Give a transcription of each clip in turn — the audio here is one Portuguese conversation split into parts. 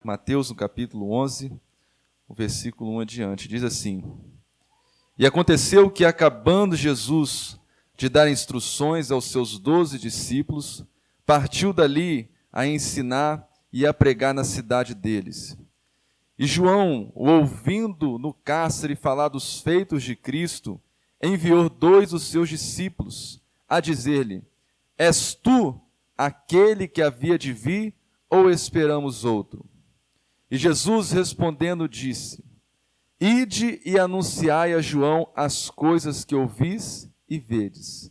Mateus, no capítulo 11, o versículo 1 adiante. Diz assim: E aconteceu que, acabando Jesus de dar instruções aos seus 12 discípulos, partiu dali a ensinar e a pregar na cidade deles. E João, ouvindo no cárcere falar dos feitos de Cristo, enviou 2 dos seus discípulos a dizer-lhe: És tu aquele que havia de vir, ou esperamos outro? E Jesus respondendo disse: Ide e anunciai a João as coisas que ouvis e vedes.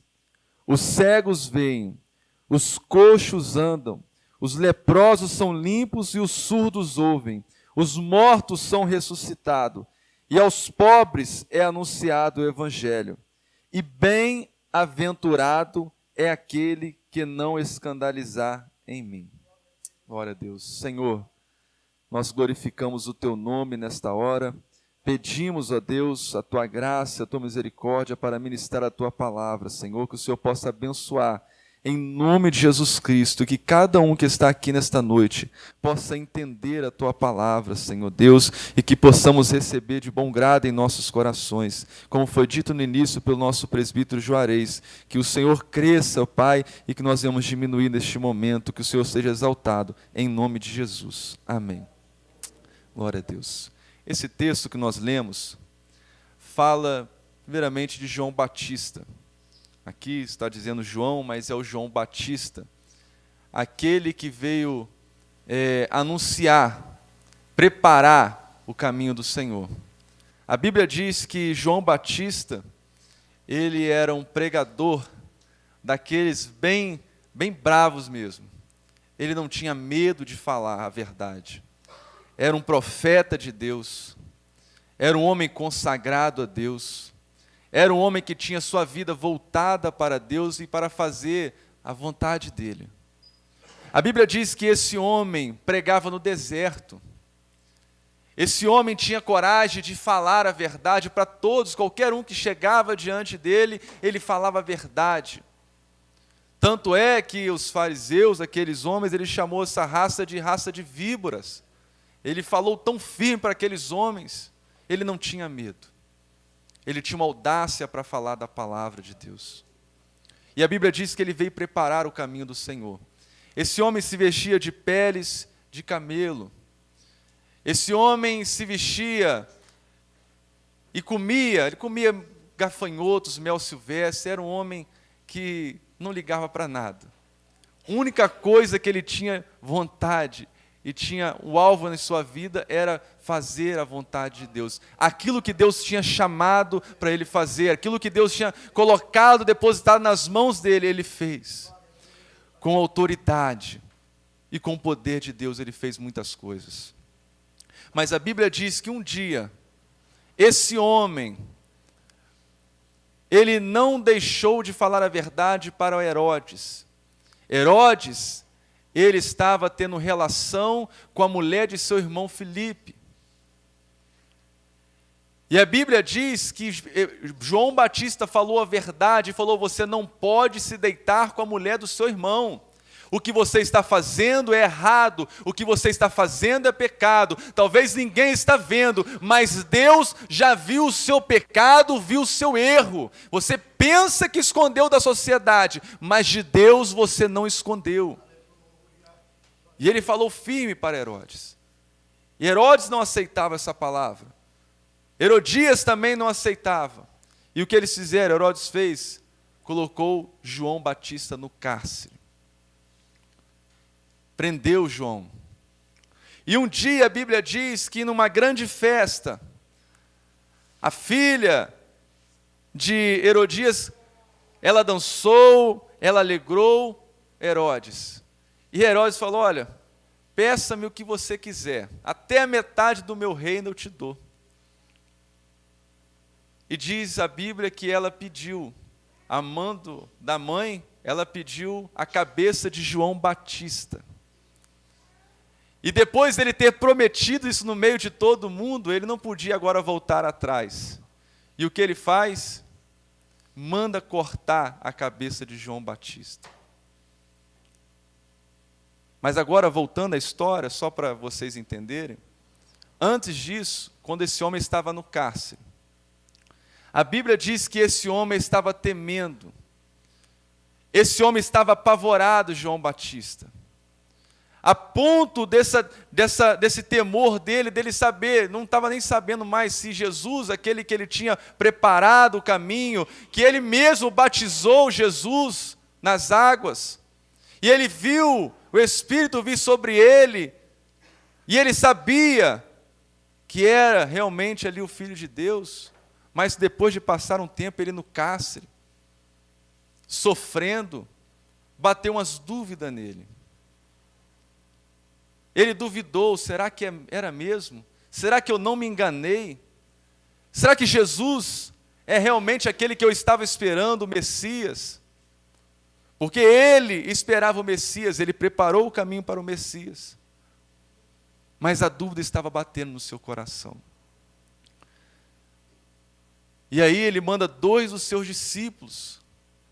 Os cegos veem, os coxos andam, os leprosos são limpos e os surdos ouvem, os mortos são ressuscitados, e aos pobres é anunciado o Evangelho. E bem-aventurado é aquele que não escandalizar em mim. Glória a Deus. Senhor, nós glorificamos o Teu nome nesta hora. Pedimos, ó Deus, a Tua graça, a Tua misericórdia para ministrar a Tua palavra, Senhor, que o Senhor possa abençoar, em nome de Jesus Cristo, que cada um que está aqui nesta noite possa entender a Tua palavra, Senhor Deus, e que possamos receber de bom grado em nossos corações, como foi dito no início pelo nosso presbítero Juarez, que o Senhor cresça, ó Pai, e que nós vamos diminuir neste momento, que o Senhor seja exaltado, em nome de Jesus. Amém. Glória a Deus. Esse texto que nós lemos fala, primeiramente, de João Batista. Aqui está dizendo João, mas é o João Batista, aquele que veio anunciar, preparar o caminho do Senhor. A Bíblia diz que João Batista, ele era um pregador daqueles bem bravos mesmo. Ele não tinha medo de falar a verdade. Era um profeta de Deus, era um homem consagrado a Deus, era um homem que tinha sua vida voltada para Deus e para fazer a vontade dele. A Bíblia diz que esse homem pregava no deserto. Esse homem tinha coragem de falar a verdade para todos, qualquer um que chegava diante dele, ele falava a verdade. Tanto é que os fariseus, aqueles homens, ele chamou essa raça de víboras. Ele falou tão firme para aqueles homens, ele não tinha medo. Ele tinha uma audácia para falar da palavra de Deus. E a Bíblia diz que ele veio preparar o caminho do Senhor. Esse homem se vestia de peles de camelo. Esse homem se vestia e comia, ele comia gafanhotos, mel silvestre. Era um homem que não ligava para nada. A única coisa que ele tinha vontade e tinha o alvo na sua vida era fazer a vontade de Deus. Aquilo que Deus tinha chamado para ele fazer, aquilo que Deus tinha colocado, depositado nas mãos dele, ele fez. Com autoridade e com o poder de Deus, ele fez muitas coisas. Mas a Bíblia diz que um dia, esse homem, ele não deixou de falar a verdade para Herodes. Herodes, ele estava tendo relação com a mulher de seu irmão Filipe. E a Bíblia diz que João Batista falou a verdade, falou: você não pode se deitar com a mulher do seu irmão. O que você está fazendo é errado, o que você está fazendo é pecado. Talvez ninguém está vendo, mas Deus já viu o seu pecado, viu o seu erro. Você pensa que escondeu da sociedade, mas de Deus você não escondeu. E ele falou firme para Herodes. E Herodes não aceitava essa palavra. Herodias também não aceitava. E o que eles fizeram? Herodes fez, colocou João Batista no cárcere. Prendeu João. E um dia a Bíblia diz que numa grande festa, a filha de Herodias, ela dançou, ela alegrou Herodes. E Herodes falou: olha, peça-me o que você quiser, até a metade do meu reino eu te dou. E diz a Bíblia que ela pediu, a mando da mãe, ela pediu a cabeça de João Batista. E depois dele ter prometido isso no meio de todo mundo, ele não podia agora voltar atrás. E o que ele faz? Manda cortar a cabeça de João Batista. Mas agora, voltando à história, só para vocês entenderem, antes disso, quando esse homem estava no cárcere, a Bíblia diz que esse homem estava temendo, esse homem estava apavorado, João Batista, a ponto desse temor dele saber, não estava nem sabendo mais se Jesus, aquele que ele tinha preparado o caminho, que ele mesmo batizou Jesus nas águas, e ele viu o Espírito vir sobre ele, e ele sabia que era realmente ali o Filho de Deus, mas depois de passar um tempo ele no cárcere, sofrendo, bateu umas dúvidas nele. Ele duvidou, será que era mesmo? Será que eu não me enganei? Será que Jesus é realmente aquele que eu estava esperando, o Messias? Porque ele esperava o Messias, ele preparou o caminho para o Messias. Mas a dúvida estava batendo no seu coração. E aí ele manda 2 dos seus discípulos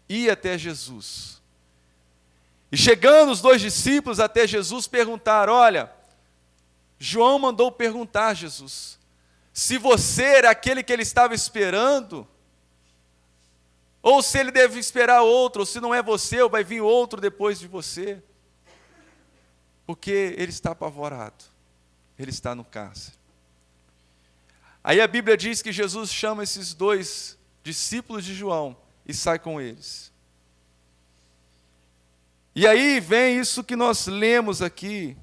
ir até Jesus. E chegando os 2 discípulos até Jesus, perguntaram, olha, João mandou perguntar, Jesus, se você era aquele que ele estava esperando, ou se ele deve esperar outro, ou se não é você, ou vai vir outro depois de você. Porque ele está apavorado, ele está no cárcere. Aí a Bíblia diz que Jesus chama esses 2 discípulos de João e sai com eles. E aí vem isso que nós lemos aqui.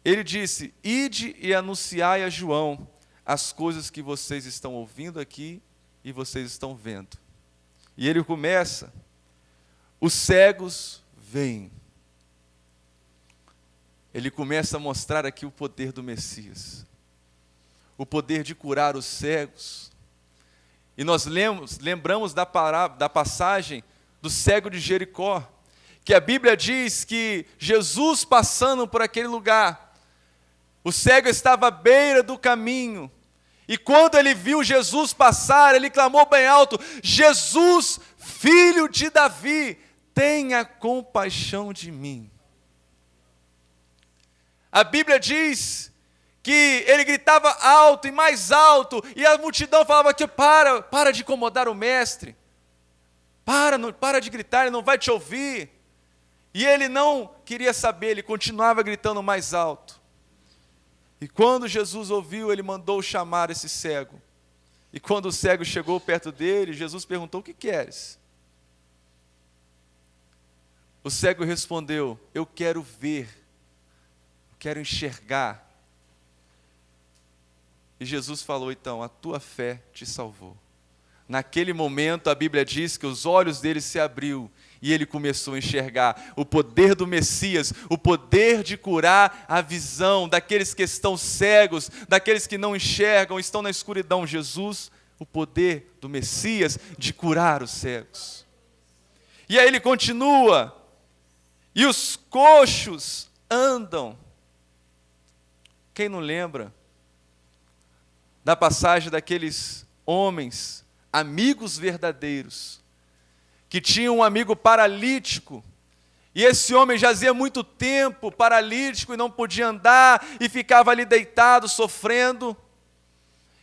Ele disse, ide e anunciai a João as coisas que vocês estão ouvindo aqui e vocês estão vendo. E ele começa, os cegos veem. Ele começa a mostrar aqui o poder do Messias. O poder de curar os cegos. E nós lembramos da passagem do cego de Jericó, que a Bíblia diz que Jesus passando por aquele lugar, o cego estava à beira do caminho, e quando ele viu Jesus passar, ele clamou bem alto, Jesus, filho de Davi, tenha compaixão de mim. A Bíblia diz que ele gritava alto e mais alto, e a multidão falava que para de incomodar o mestre, para de gritar, ele não vai te ouvir. E ele não queria saber, ele continuava gritando mais alto. E quando Jesus ouviu, ele mandou chamar esse cego. E quando o cego chegou perto dele, Jesus perguntou, o que queres? O cego respondeu, eu quero ver, eu quero enxergar. E Jesus falou, então, a tua fé te salvou. Naquele momento, a Bíblia diz que os olhos dele se abriu e ele começou a enxergar o poder do Messias, o poder de curar a visão daqueles que estão cegos, daqueles que não enxergam, estão na escuridão. Jesus, o poder do Messias de curar os cegos. E aí ele continua, e os coxos andam. Quem não lembra da passagem daqueles homens, amigos verdadeiros, que tinham um amigo paralítico, e esse homem jazia muito tempo paralítico e não podia andar, e ficava ali deitado, sofrendo,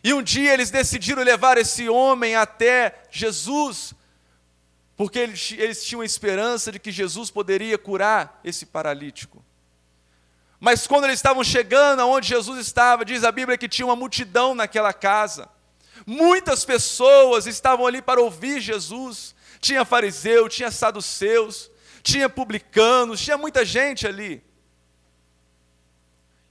e um dia eles decidiram levar esse homem até Jesus, porque eles tinham a esperança de que Jesus poderia curar esse paralítico. Mas quando eles estavam chegando aonde Jesus estava, diz a Bíblia que tinha uma multidão naquela casa. Muitas pessoas estavam ali para ouvir Jesus. Tinha fariseu, tinha saduceus, tinha publicanos, tinha muita gente ali.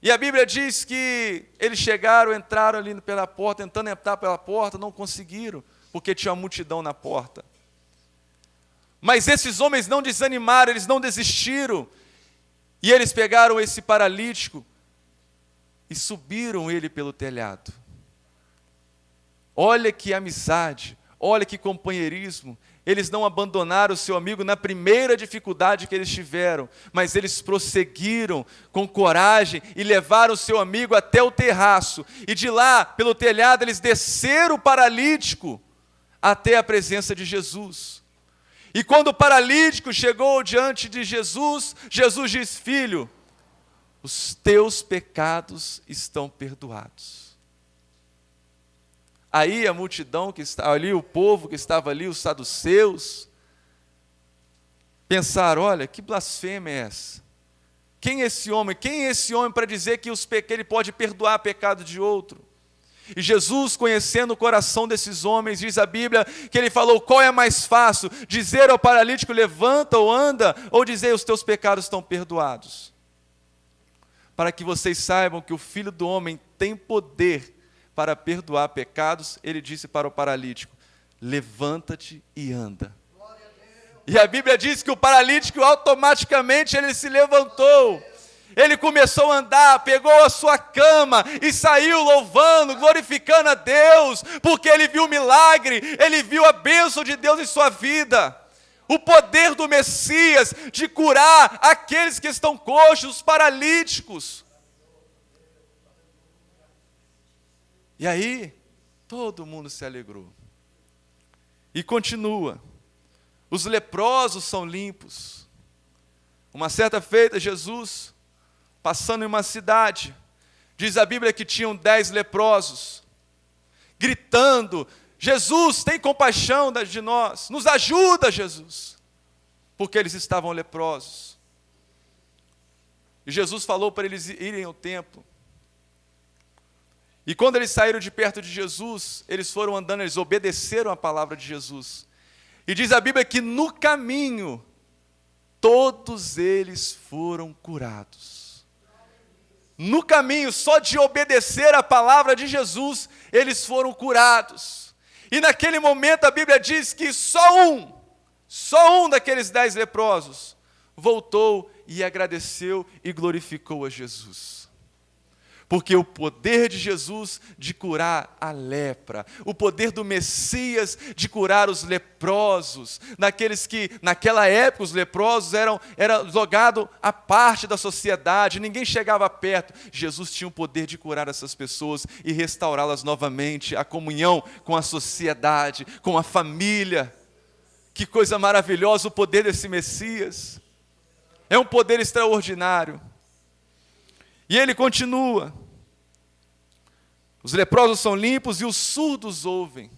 E a Bíblia diz que eles chegaram, entraram ali pela porta, tentando entrar pela porta, não conseguiram, porque tinha uma multidão na porta. Mas esses homens não desanimaram, eles não desistiram. E eles pegaram esse paralítico e subiram ele pelo telhado. Olha que amizade, olha que companheirismo. Eles não abandonaram o seu amigo na primeira dificuldade que eles tiveram, mas eles prosseguiram com coragem e levaram o seu amigo até o terraço. E de lá, pelo telhado, eles desceram o paralítico até a presença de Jesus. E quando o paralítico chegou diante de Jesus, Jesus diz: filho, os teus pecados estão perdoados. Aí a multidão que estava ali, o povo que estava ali, os saduceus, pensaram: olha, que blasfêmia é essa? Quem é esse homem? Quem é esse homem para dizer que ele pode perdoar pecado de outro? E Jesus, conhecendo o coração desses homens, diz a Bíblia que ele falou: qual é mais fácil, dizer ao paralítico levanta ou anda, ou dizer os teus pecados estão perdoados? Para que vocês saibam que o Filho do Homem tem poder para perdoar pecados, ele disse para o paralítico: levanta-te e anda. E a Bíblia diz que o paralítico automaticamente ele se levantou. Ele começou a andar, pegou a sua cama e saiu louvando, glorificando a Deus, porque ele viu o milagre, ele viu a bênção de Deus em sua vida. O poder do Messias de curar aqueles que estão coxos, os paralíticos. E aí, todo mundo se alegrou. E continua. Os leprosos são limpos. Uma certa feita, Jesus, passando em uma cidade, diz a Bíblia que tinham 10 leprosos, gritando: Jesus, tem compaixão de nós, nos ajuda, Jesus, porque eles estavam leprosos. E Jesus falou para eles irem ao templo. E quando eles saíram de perto de Jesus, eles foram andando, eles obedeceram a palavra de Jesus. E diz a Bíblia que no caminho, todos eles foram curados. No caminho, só de obedecer a palavra de Jesus, eles foram curados. E naquele momento a Bíblia diz que só um daqueles 10 leprosos voltou e agradeceu e glorificou a Jesus. Porque o poder de Jesus de curar a lepra, o poder do Messias de curar os leprosos, naqueles que, naquela época, os leprosos eram jogados à parte da sociedade, ninguém chegava perto. Jesus tinha o poder de curar essas pessoas e restaurá-las novamente, a comunhão com a sociedade, com a família. Que coisa maravilhosa o poder desse Messias. É um poder extraordinário. E ele continua: os leprosos são limpos e os surdos ouvem.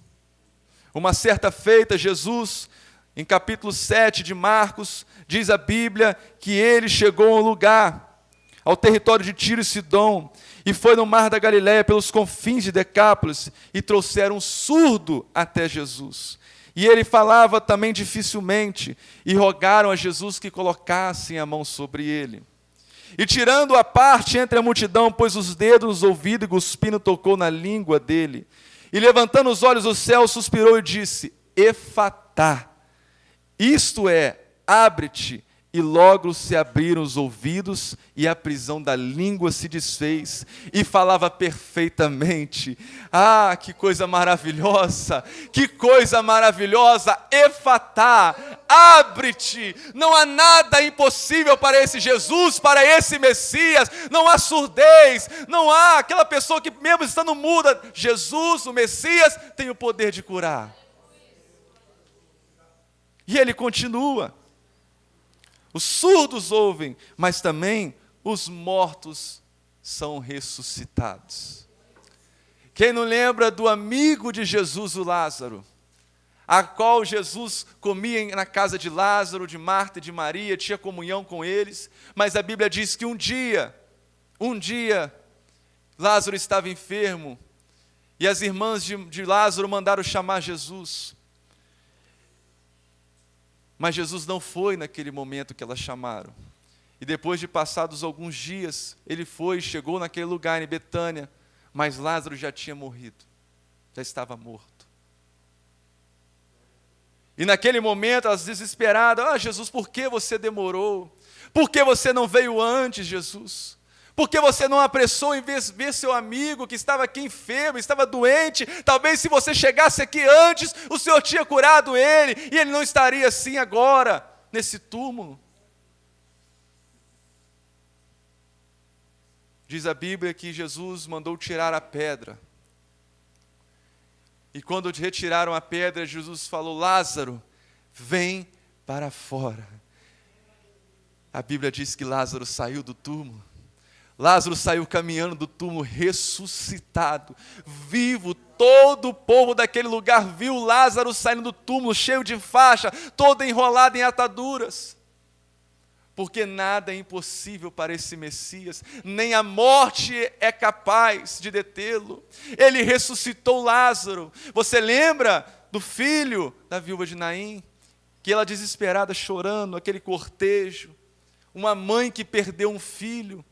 Uma certa feita, Jesus, em capítulo 7 de Marcos, diz a Bíblia que ele chegou a um lugar, ao território de Tiro e Sidom, e foi no mar da Galileia, pelos confins de Decápolis, e trouxeram um surdo até Jesus. E ele falava também dificilmente, e rogaram a Jesus que colocassem a mão sobre ele. E tirando a parte entre a multidão, pôs os dedos nos ouvidos e cuspindo tocou na língua dele. E levantando os olhos ao céu, suspirou e disse: Efatá, isto é, abre-te. E logo se abriram os ouvidos e a prisão da língua se desfez e falava perfeitamente. Ah, que coisa maravilhosa, que coisa maravilhosa. Efatá, abre-te. Não há nada impossível para esse Jesus, para esse Messias. Não há surdez, não há aquela pessoa que mesmo estando muda, Jesus, o Messias, tem o poder de curar. E ele continua. Os surdos ouvem, mas também os mortos são ressuscitados. Quem não lembra do amigo de Jesus, o Lázaro, a qual Jesus comia na casa de Lázaro, de Marta e de Maria, tinha comunhão com eles, mas a Bíblia diz que um dia, Lázaro estava enfermo, e as irmãs de Lázaro mandaram chamar Jesus. Mas Jesus não foi naquele momento que elas chamaram. E depois de passados alguns dias, ele foi, chegou naquele lugar em Betânia, mas Lázaro já tinha morrido, já estava morto. E naquele momento, elas desesperadas: ah, Jesus, por que você demorou? Por que você não veio antes, Jesus? Por que você não apressou em ver seu amigo que estava aqui enfermo, estava doente? Talvez se você chegasse aqui antes, o Senhor tinha curado ele, e ele não estaria assim agora, nesse túmulo. Diz a Bíblia que Jesus mandou tirar a pedra. E quando retiraram a pedra, Jesus falou: Lázaro, vem para fora. A Bíblia diz que Lázaro saiu do túmulo. Lázaro saiu caminhando do túmulo ressuscitado, vivo. Todo o povo daquele lugar viu Lázaro saindo do túmulo, cheio de faixa, todo enrolado em ataduras. Porque nada é impossível para esse Messias, nem a morte é capaz de detê-lo. Ele ressuscitou Lázaro. Você lembra do filho da viúva de Naim? Que ela desesperada chorando, aquele cortejo. Uma mãe que perdeu um filho.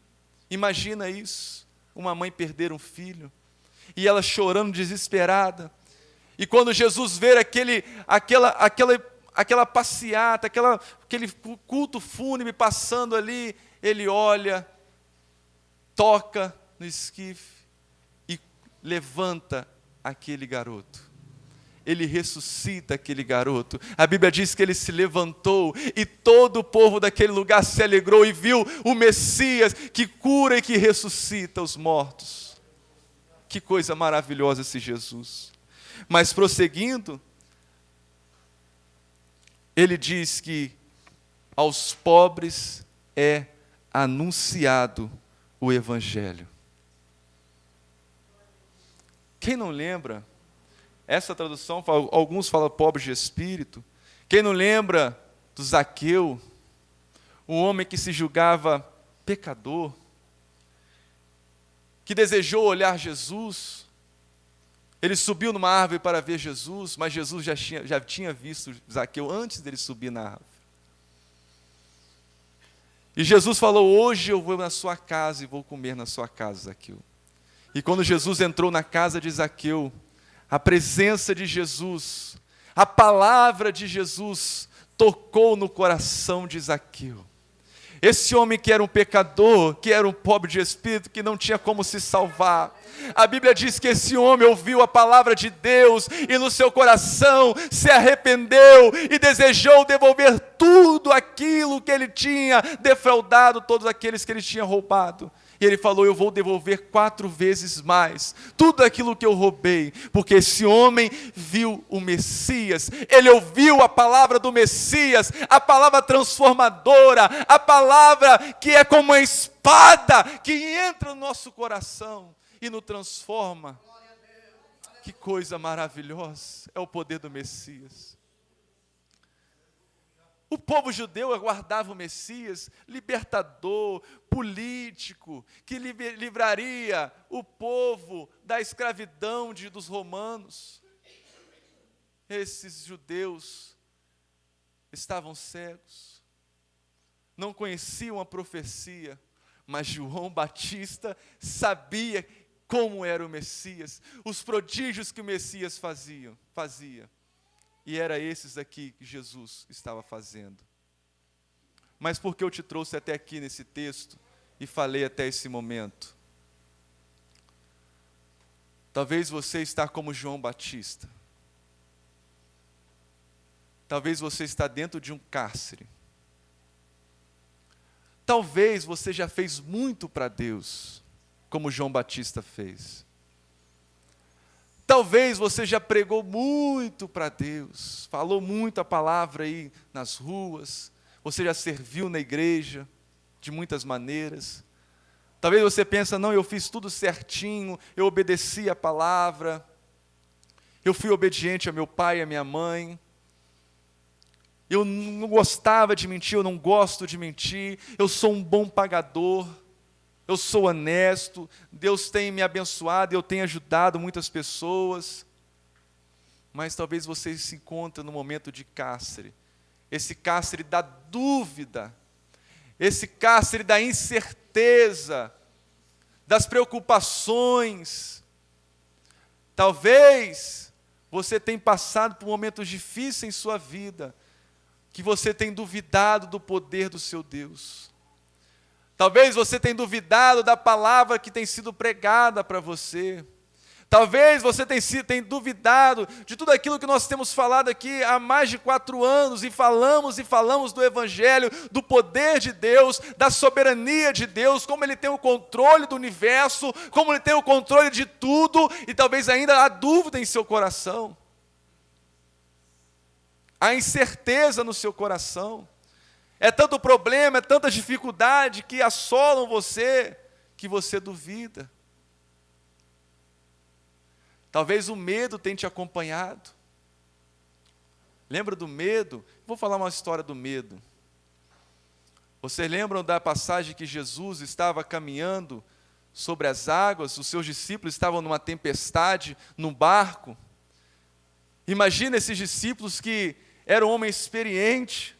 Imagina isso, uma mãe perder um filho. E ela chorando desesperada. E quando Jesus vê aquela passeata, aquele culto fúnebre passando ali, ele olha, toca no esquife e levanta aquele garoto. Ele ressuscita aquele garoto. A Bíblia diz que ele se levantou e todo o povo daquele lugar se alegrou e viu o Messias que cura e que ressuscita os mortos. Que coisa maravilhosa esse Jesus. Mas prosseguindo, ele diz que aos pobres é anunciado o Evangelho. Quem não lembra? Essa tradução, alguns falam pobre de espírito. Quem não lembra do Zaqueu, um homem que se julgava pecador, que desejou olhar Jesus. Ele subiu numa árvore para ver Jesus, mas Jesus já tinha visto Zaqueu antes dele subir na árvore. E Jesus falou: hoje eu vou na sua casa e vou comer na sua casa, Zaqueu. E quando Jesus entrou na casa de Zaqueu, a presença de Jesus, a palavra de Jesus tocou no coração de Zaqueu. Esse homem que era um pecador, que era um pobre de espírito, que não tinha como se salvar. A Bíblia diz que esse homem ouviu a palavra de Deus e no seu coração se arrependeu e desejou devolver tudo aquilo que ele tinha defraudado, todos aqueles que ele tinha roubado. E ele falou: eu vou devolver 4 vezes mais tudo aquilo que eu roubei, porque esse homem viu o Messias, ele ouviu a palavra do Messias, a palavra transformadora, a palavra que é como uma espada, que entra no nosso coração e nos transforma. Que coisa maravilhosa, é o poder do Messias. O povo judeu aguardava o Messias, libertador, político, que livraria o povo da escravidão dos romanos. Esses judeus estavam cegos, não conheciam a profecia, mas João Batista sabia como era o Messias, os prodígios que o Messias fazia. E era esses aqui que Jesus estava fazendo. Mas por que eu te trouxe até aqui nesse texto e falei até esse momento? Talvez você está como João Batista. Talvez você está dentro de um cárcere. Talvez você já fez muito para Deus, como João Batista fez. Talvez você já pregou muito para Deus, falou muito a palavra aí nas ruas, você já serviu na igreja de muitas maneiras. Talvez você pense: não, eu fiz tudo certinho, eu obedeci a palavra, eu fui obediente a meu pai e a minha mãe, eu não gostava de mentir, eu não gosto de mentir, eu sou um bom pagador, eu sou honesto, Deus tem me abençoado, eu tenho ajudado muitas pessoas. Mas talvez você se encontre no momento de cárcere, esse cárcere da dúvida, esse cárcere da incerteza, das preocupações. Talvez você tenha passado por momentos difíceis em sua vida, que você tem duvidado do poder do seu Deus. Talvez você tenha duvidado da palavra que tem sido pregada para você. Talvez você tenha duvidado de tudo aquilo que nós temos falado aqui há mais de 4 anos, e falamos do Evangelho, do poder de Deus, da soberania de Deus, como Ele tem o controle do universo, como Ele tem o controle de tudo, e talvez ainda há dúvida em seu coração. há incerteza no seu coração. É tanto problema, é tanta dificuldade que assolam você, que você duvida. Talvez o medo tenha te acompanhado. Lembra do medo? Vou falar uma história do medo. Vocês lembram da passagem que Jesus estava caminhando sobre as águas, os seus discípulos estavam numa tempestade, num barco? Imagina esses discípulos que eram homens experientes,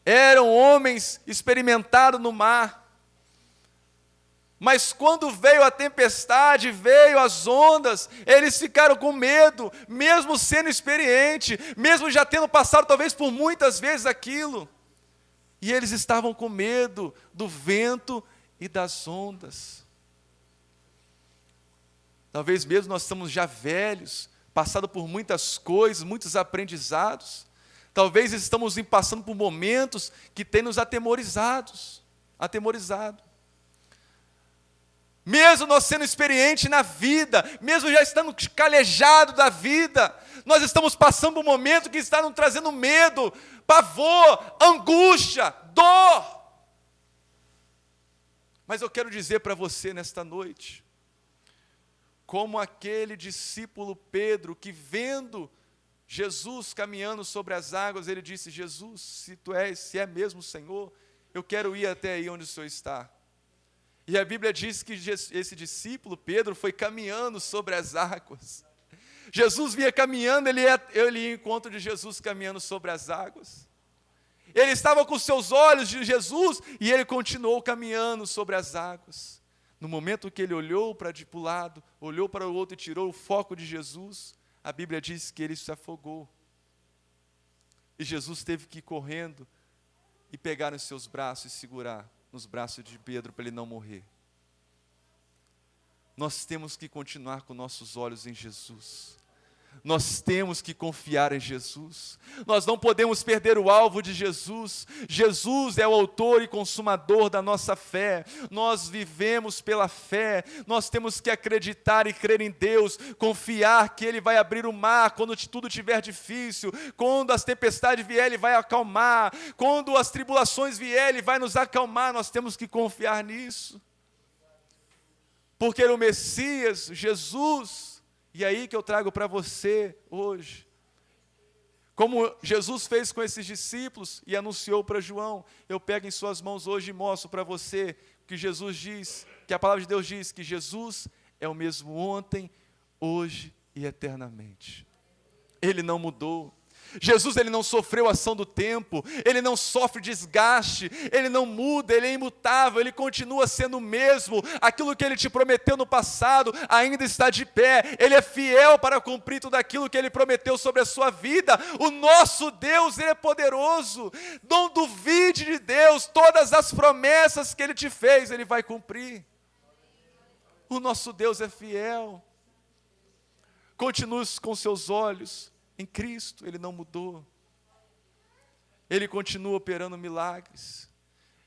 eram homens experimentados no mar. Mas quando veio a tempestade, veio as ondas, eles ficaram com medo, mesmo sendo experiente, mesmo já tendo passado talvez por muitas vezes aquilo. E eles estavam com medo do vento e das ondas. Talvez mesmo nós estamos já velhos, passado por muitas coisas, muitos aprendizados. Talvez estamos passando por momentos que têm nos atemorizado. Mesmo nós sendo experientes na vida, mesmo já estando calejado da vida, nós estamos passando por um momento que está nos trazendo medo, pavor, angústia, dor. Mas eu quero dizer para você nesta noite, como aquele discípulo Pedro que vendo Jesus caminhando sobre as águas, ele disse: Jesus, se é mesmo o Senhor, eu quero ir até aí onde o Senhor está. E a Bíblia diz que esse discípulo, Pedro, foi caminhando sobre as águas. Jesus vinha caminhando, ele ia em encontro de Jesus caminhando sobre as águas. Ele estava com os seus olhos de Jesus e ele continuou caminhando sobre as águas. No momento que ele olhou para o lado, olhou para o outro e tirou o foco de Jesus, a Bíblia diz que ele se afogou. E Jesus teve que ir correndo e pegar nos seus braços e segurar nos braços de Pedro para ele não morrer. Nós temos que continuar com nossos olhos em Jesus. Nós temos que confiar em Jesus. Nós não podemos perder o alvo de Jesus. Jesus é o autor e consumador da nossa fé. Nós vivemos pela fé. Nós temos que acreditar e crer em Deus, confiar que Ele vai abrir o mar quando tudo estiver difícil, quando as tempestades vierem, Ele vai acalmar, quando as tribulações vierem, Ele vai nos acalmar. Nós temos que confiar nisso. Porque o Messias, Jesus, e aí que eu trago para você hoje, como Jesus fez com esses discípulos e anunciou para João, eu pego em suas mãos hoje e mostro para você que Jesus diz, que a palavra de Deus diz que Jesus é o mesmo ontem, hoje e eternamente. Ele não mudou. Jesus, ele não sofreu ação do tempo, ele não sofre desgaste, ele não muda, ele é imutável, ele continua sendo o mesmo. Aquilo que ele te prometeu no passado ainda está de pé, ele é fiel para cumprir tudo aquilo que ele prometeu sobre a sua vida. O nosso Deus, ele é poderoso. Não duvide de Deus, todas as promessas que ele te fez, ele vai cumprir. O nosso Deus é fiel. Continue com seus olhos em Cristo, Ele não mudou. Ele continua operando milagres.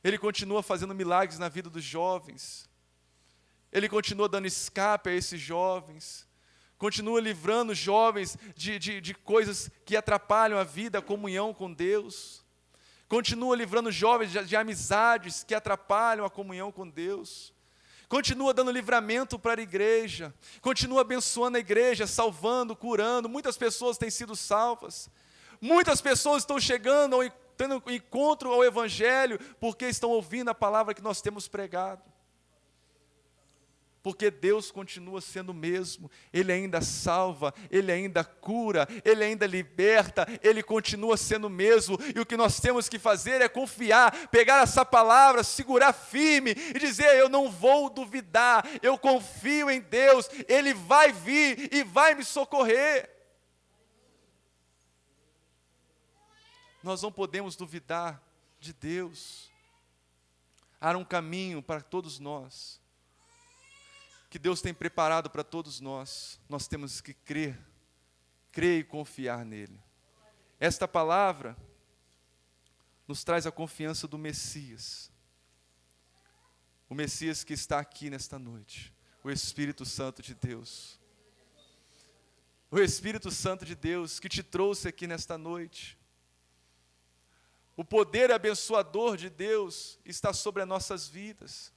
Ele continua fazendo milagres na vida dos jovens. Ele continua dando escape a esses jovens. Continua livrando os jovens de coisas que atrapalham a vida, a comunhão com Deus. Continua livrando os jovens de amizades que atrapalham a comunhão com Deus. Continua dando livramento para a igreja, continua abençoando a igreja, salvando, curando. Muitas pessoas têm sido salvas, muitas pessoas estão chegando, tendo encontro ao Evangelho, porque estão ouvindo a palavra que nós temos pregado. Porque Deus continua sendo o mesmo, Ele ainda salva, Ele ainda cura, Ele ainda liberta, Ele continua sendo o mesmo, e o que nós temos que fazer é confiar, pegar essa palavra, segurar firme, e dizer: eu não vou duvidar, eu confio em Deus, Ele vai vir e vai me socorrer. Nós não podemos duvidar de Deus. Há um caminho para todos nós, que Deus tem preparado para todos nós. Nós temos que crer e confiar nele. Esta palavra nos traz a confiança do Messias. O Messias que está aqui nesta noite, o Espírito Santo de Deus. O Espírito Santo de Deus que te trouxe aqui nesta noite. O poder abençoador de Deus está sobre as nossas vidas.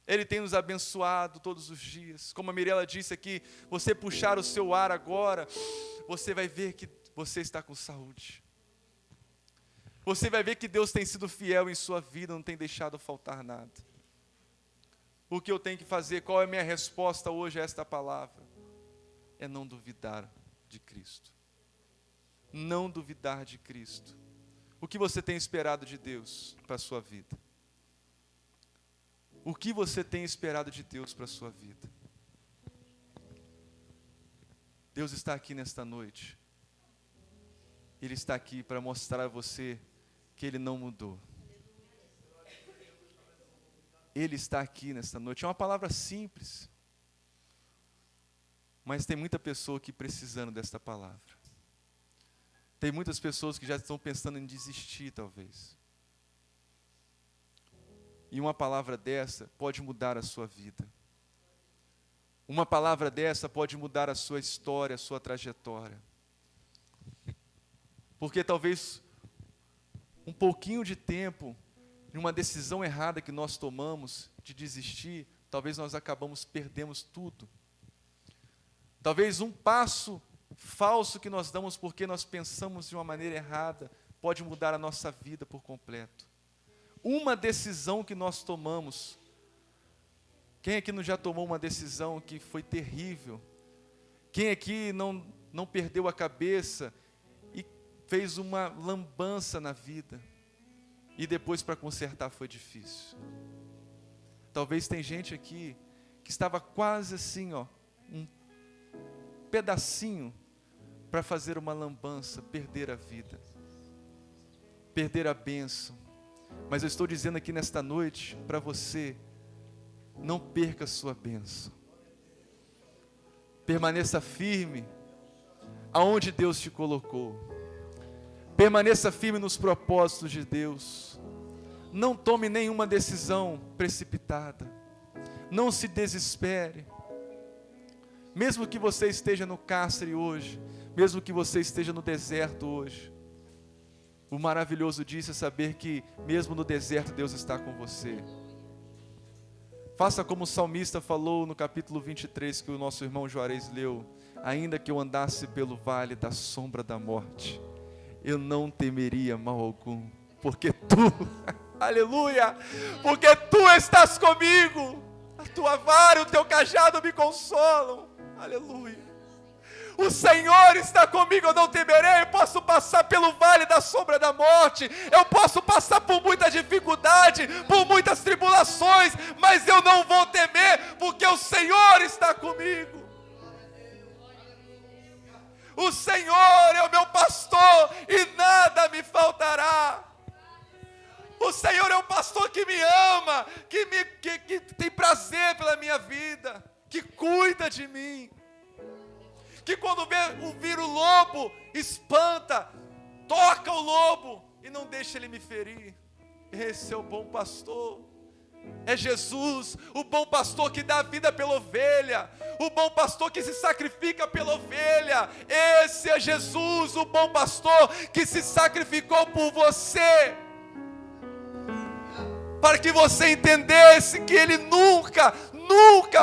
Ele tem nos abençoado todos os dias. Como a Mirela disse aqui, você puxar o seu ar agora, você vai ver que você está com saúde. Você vai ver que Deus tem sido fiel em sua vida, não tem deixado faltar nada. O que eu tenho que fazer, qual é a minha resposta hoje a esta palavra? É não duvidar de Cristo. Não duvidar de Cristo. O que você tem esperado de Deus para a sua vida? O que você tem esperado de Deus para a sua vida? Deus está aqui nesta noite. Ele está aqui para mostrar a você que Ele não mudou. Ele está aqui nesta noite. É uma palavra simples. Mas tem muita pessoa aqui precisando desta palavra. Tem muitas pessoas que já estão pensando em desistir, talvez. E uma palavra dessa pode mudar a sua vida. Uma palavra dessa pode mudar a sua história, a sua trajetória. Porque talvez um pouquinho de tempo, de uma decisão errada que nós tomamos, de desistir, talvez nós perdemos tudo. Talvez um passo falso que nós damos porque nós pensamos de uma maneira errada, pode mudar a nossa vida por completo. Uma decisão que nós tomamos, quem aqui não já tomou uma decisão que foi terrível? Quem aqui não perdeu a cabeça e fez uma lambança na vida? E depois para consertar foi difícil. Talvez tem gente aqui que estava quase assim, um pedacinho para fazer uma lambança, perder a vida, perder a bênção. Mas eu estou dizendo aqui nesta noite para você, não perca a sua bênção. Permaneça firme aonde Deus te colocou. Permaneça firme nos propósitos de Deus. Não tome nenhuma decisão precipitada. Não se desespere. Mesmo que você esteja no cárcere hoje, mesmo que você esteja no deserto hoje, o maravilhoso disso é saber que mesmo no deserto Deus está com você. Faça como o salmista falou no capítulo 23 que o nosso irmão Juarez leu: ainda que eu andasse pelo vale da sombra da morte, eu não temeria mal algum, porque tu, aleluia, porque tu estás comigo, a tua vara e o teu cajado me consolam, aleluia. O Senhor está comigo, eu não temerei. Eu posso passar pelo vale da sombra da morte, eu posso passar por muita dificuldade, por muitas tribulações, mas eu não vou temer, porque o Senhor está comigo. O Senhor é o meu pastor e nada me faltará. O Senhor é um pastor que me ama, que tem prazer pela minha vida, que cuida de mim. Que quando vir o lobo, espanta, toca o lobo e não deixa ele me ferir. Esse é o bom pastor. É Jesus, o bom pastor que dá a vida pela ovelha, o bom pastor que se sacrifica pela ovelha. Esse é Jesus, o bom pastor que se sacrificou por você, para que você entendesse que Ele nunca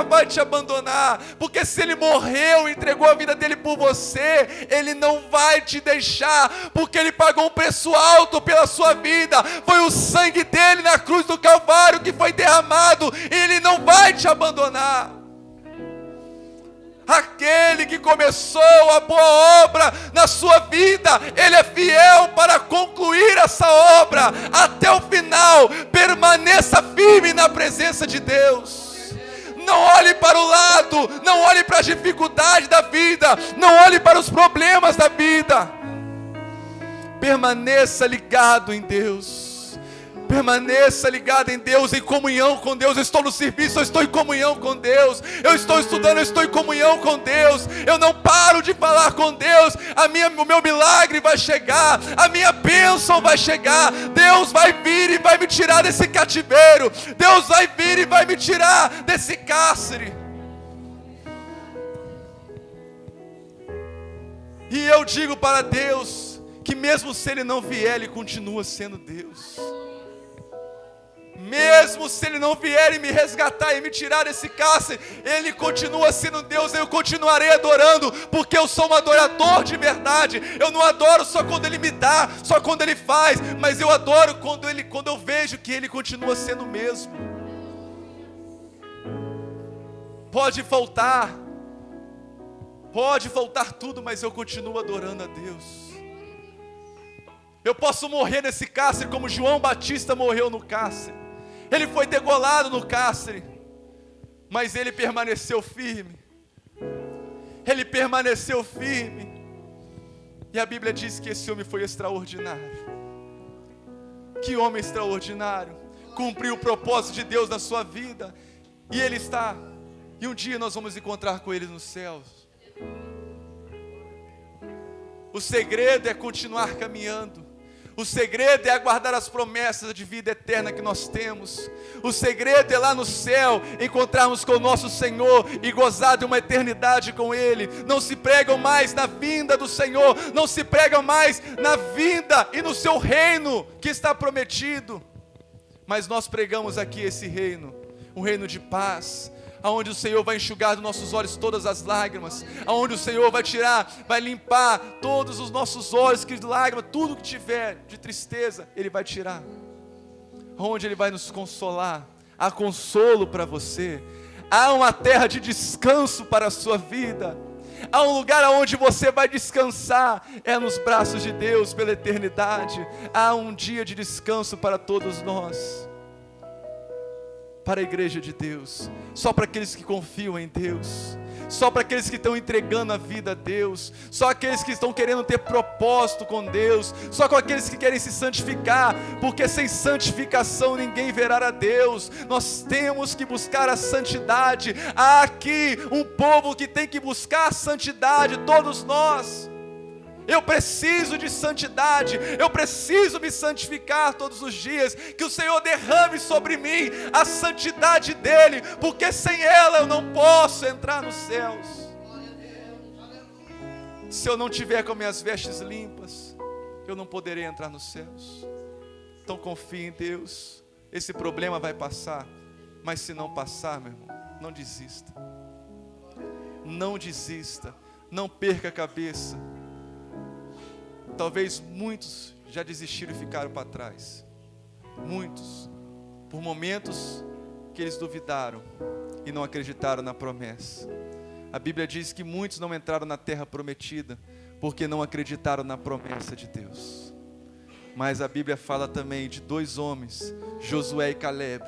vai te abandonar, porque se Ele morreu, entregou a vida dEle por você, Ele não vai te deixar, porque Ele pagou um preço alto pela sua vida, foi o sangue dEle na cruz do Calvário que foi derramado, e Ele não vai te abandonar. Aquele que começou a boa obra na sua vida, Ele é fiel para concluir essa obra até o final. Permaneça firme na presença de Deus. Não olhe para o lado, não olhe para as dificuldades da vida, não olhe para os problemas da vida. Permaneça ligado em Deus. Permaneça ligado em Deus, em comunhão com Deus. Eu estou no serviço, eu estou em comunhão com Deus. Eu estou estudando, eu estou em comunhão com Deus. Eu não paro de falar com Deus. O meu milagre vai chegar, a minha bênção vai chegar. Deus vai vir e vai me tirar desse cativeiro. Deus vai vir e vai me tirar desse cárcere. E eu digo para Deus que mesmo se Ele não vier, Ele continua sendo Deus. Mesmo se Ele não vier e me resgatar e me tirar desse cárcere, Ele continua sendo Deus. Eu continuarei adorando, porque eu sou um adorador de verdade. Eu não adoro só quando Ele me dá, só quando Ele faz, mas eu adoro quando eu vejo que Ele continua sendo o mesmo. Pode faltar tudo, mas eu continuo adorando a Deus. Eu posso morrer nesse cárcere como João Batista morreu no cárcere. Ele foi degolado no cárcere, mas ele permaneceu firme. Ele permaneceu firme. E a Bíblia diz que esse homem foi extraordinário. Que homem extraordinário. Cumpriu o propósito de Deus na sua vida. E um dia nós vamos encontrar com Ele nos céus. O segredo é continuar caminhando. O segredo é aguardar as promessas de vida eterna que nós temos. O segredo é lá no céu encontrarmos com o nosso Senhor e gozar de uma eternidade com Ele. Não se pregam mais na vinda do Senhor, não se pregam mais na vinda e no seu reino que está prometido. Mas nós pregamos aqui esse reino, um reino de paz, aonde o Senhor vai enxugar dos nossos olhos todas as lágrimas, aonde o Senhor vai limpar todos os nossos olhos, que lágrimas, tudo que tiver de tristeza, Ele vai tirar, onde Ele vai nos consolar. Há consolo para você, há uma terra de descanso para a sua vida, há um lugar onde você vai descansar, é nos braços de Deus pela eternidade. Há um dia de descanso para todos nós, para a igreja de Deus, só para aqueles que confiam em Deus, só para aqueles que estão entregando a vida a Deus, só aqueles que estão querendo ter propósito com Deus, só com aqueles que querem se santificar, porque sem santificação ninguém verá a Deus. Nós temos que buscar a santidade. Há aqui um povo que tem que buscar a santidade, todos nós. Eu preciso de santidade, eu preciso me santificar todos os dias, que o Senhor derrame sobre mim a santidade dEle, porque sem ela eu não posso entrar nos céus. Se eu não tiver com minhas vestes limpas, eu não poderei entrar nos céus. Então confie em Deus, esse problema vai passar, mas se não passar, meu irmão, não desista. Não desista, não perca a cabeça. Talvez muitos já desistiram e ficaram para trás. Muitos, por momentos que eles duvidaram e não acreditaram na promessa. A Bíblia diz que muitos não entraram na terra prometida porque não acreditaram na promessa de Deus. Mas a Bíblia fala também de dois homens, Josué e Caleb,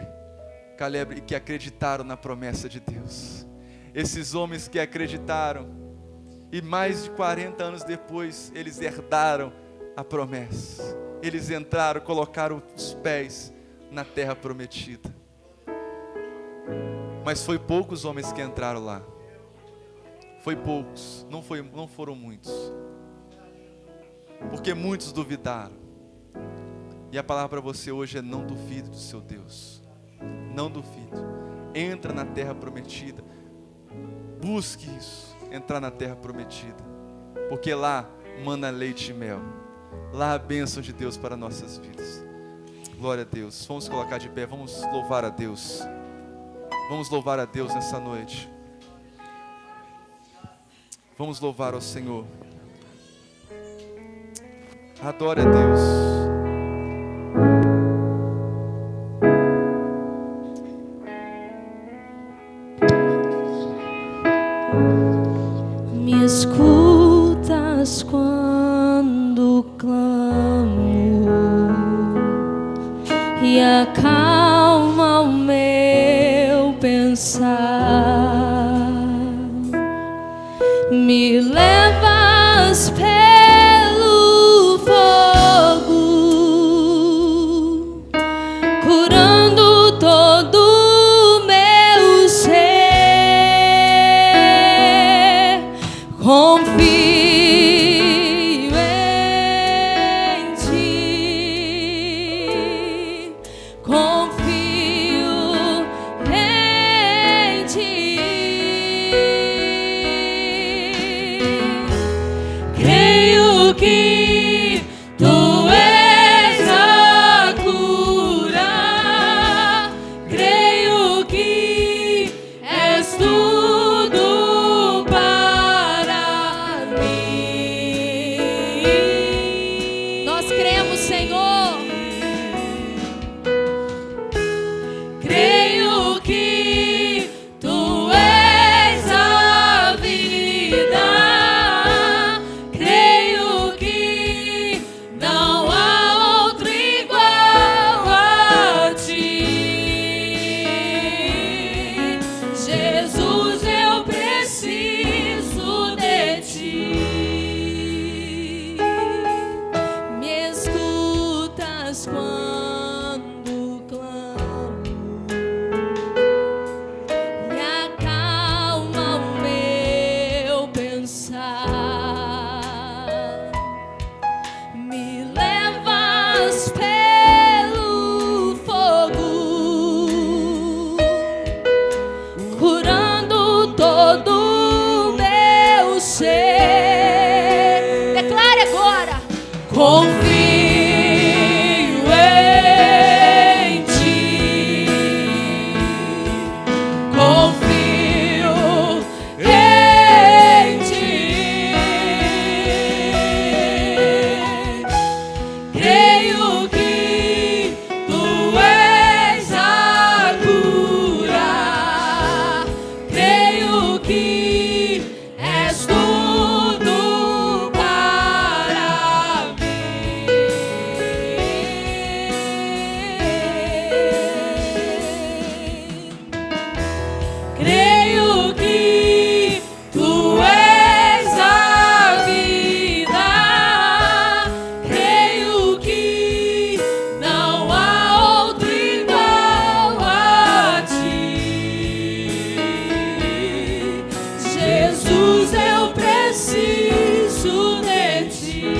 que acreditaram na promessa de Deus. Esses homens que acreditaram, e mais de 40 anos depois, eles herdaram a promessa. Eles entraram, colocaram os pés na terra prometida. Mas foi poucos homens que entraram lá. Foi poucos, não foram muitos. Porque muitos duvidaram. E a palavra para você hoje é: não duvide do seu Deus. Não duvide. Entra na terra prometida. Busque isso. Entrar na terra prometida, porque lá mana leite e mel. Lá a bênção de Deus para nossas vidas. Glória a Deus. Vamos colocar de pé, vamos louvar a Deus. Vamos louvar a Deus nessa noite. Vamos louvar ao Senhor. Adore a Deus. Me escutas quando clamo e acalma o meu pensar. Me levas pelo fogo, curando todo o meu ser. Confio em ti, confio em ti. curando todo o meu ser. Declare agora. Confio em ti. Confio em ti. Creio que tu és a cura. Creio que és tudo para mim. Creio que tu és a vida. Creio que não há outro igual a ti. Jesus, eu preciso de ti.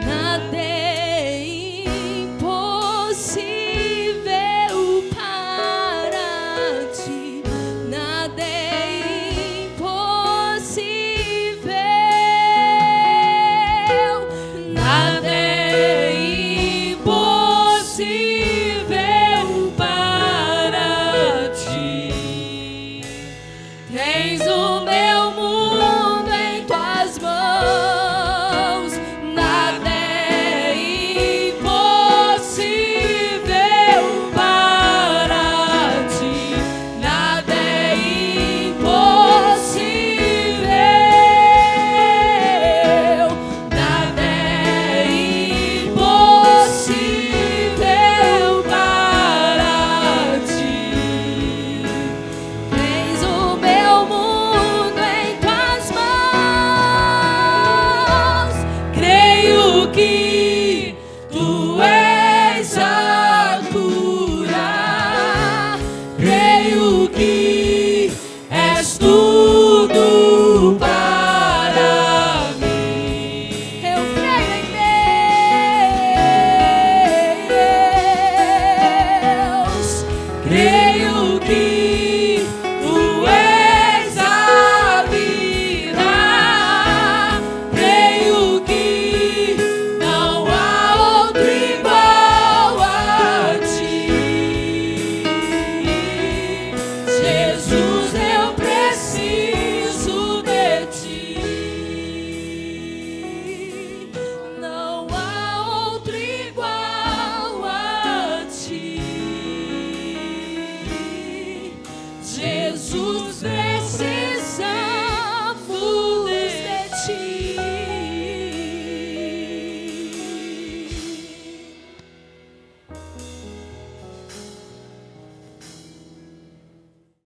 Nada é impossível para ti. Nada é impossível. Nada é impossível para ti. Tens o meu mundo em tuas mãos. Nada é impossível para ti. Nada é impossível. Nada é impossível para ti. Tens o meu mundo em tuas mãos. Creio que tu és a cura. Creio que és tudo para mim. Eu creio em Deus. Creio